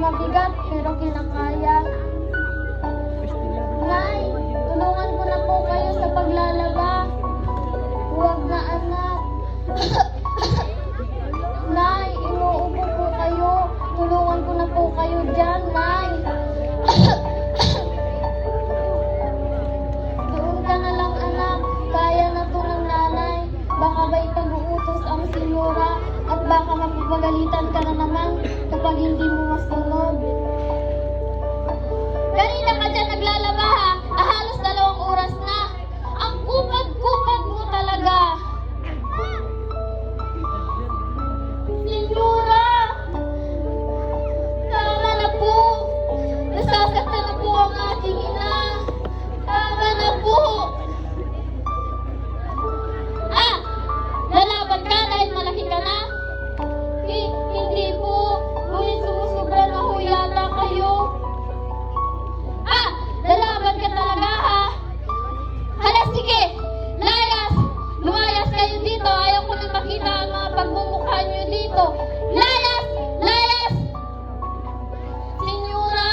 mabigat pero kinakaya. Nay, tulungan ko na po kayo sa paglalaba. Huwag na anak. Nay, inuubo po kayo. Tulungan ko na po kayo dyan, Nay. Doon ka na lang anak. Kaya na to ng nanay. Baka ba'y pag-uutos ang senyora at baka mapapagalitan ka na naman kapag hindi mo masunod. Kanina ka dyan naglalaba ha? Halos 2 oras na. Ang kupad-kupad mo talaga. Senyora! Tama na po. Nasasaktan na po ang aking ina. Tama na po. Lalaban ka dahil malaki ka na? Hindi po. Ngunit sumusobra na ho yata kayo. Lalaban ka talaga ha? Hala sige, layas! Lumayas kayo dito. Ayaw ko na makita ang mga pagmumukha nyo dito. Layas! Layas! Senyora,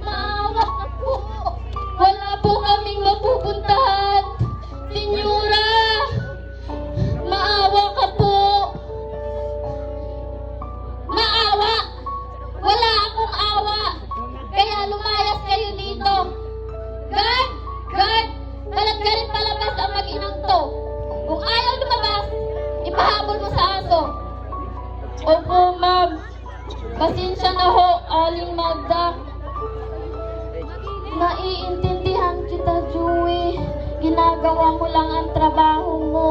maawa ka po. Wala po kaming mapupuntahan. Senyora, maawa ka po. Maawa! Wala akong awa. Kaya lumayas kayo dito. Guard! Guard! Talag ka rin palabas ang mag-inang to. Kung ayaw lumabas, ipahabol mo sa aso. Opo, ma'am. Pasensya na ho, Aling Magda. Naiintindihan kita, Joey. Ginagawa mo lang ang trabaho mo.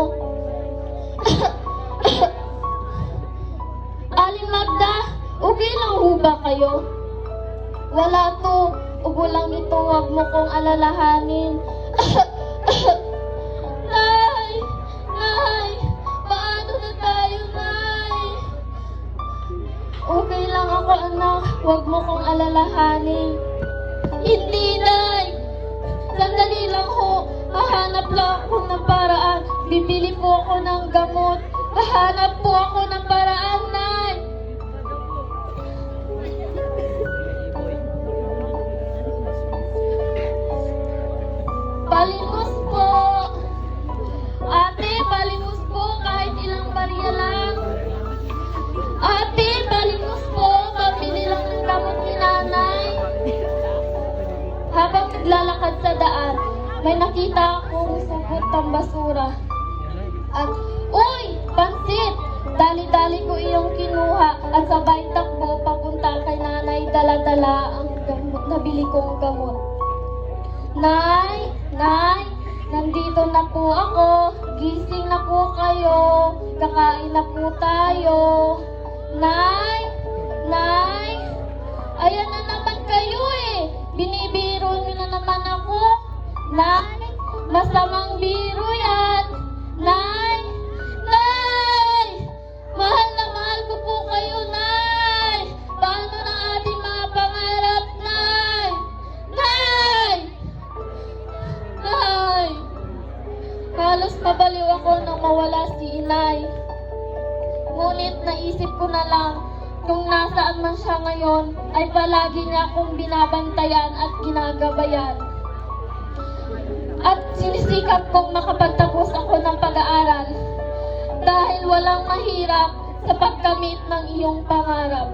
Aling Magda, okay lang ho ba kayo? Wala to. Ubo lang ito. Huwag mo kong alalahanin. Nay! Nay! Paano na tayo, Nay? Okay lang ako, anak. Huwag mo kong alalahanin. Hindi, Nay! Sandali lang ho. Hahanap lang ako ng paraan. Bibili po ako ng gamot. Hahanap po ako ng paraan, Nay! Palimos po! Ate, palimos po kahit ilang barya lang. Ate, palimos po! Pabili lang ng gamot ni nanay. Habang naglalakad sa daan, may nakita akong supot ng basura. At, uy! Pansit! Dali-dali ko iyong kinuha at sabay takbo papunta kay nanay, dala-dala ang gamot, nabili kong gamot. Nay! Nay! Nandito na po ako. Gising na po kayo. Kakain na po tayo. Nay! Nay! Ayan na naman kayo eh. Binibiro nyo na naman ako. Nay! Masamang biro yan. Nay! Nay! Mahal na mahal ko po kayo, Nay! Paano na ating mga pangarap, Nay? Nay! Nay! Halos mabaliw ako nang mawala si inay. Ngunit naisip ko na lang, kung nasaan man siya ngayon, ay palagi niya akong binabantayan at ginagabayan. At sinisikap kong makapagtapos ako ng pag-aaral dahil walang mahirap sa pagkamit ng iyong pangarap.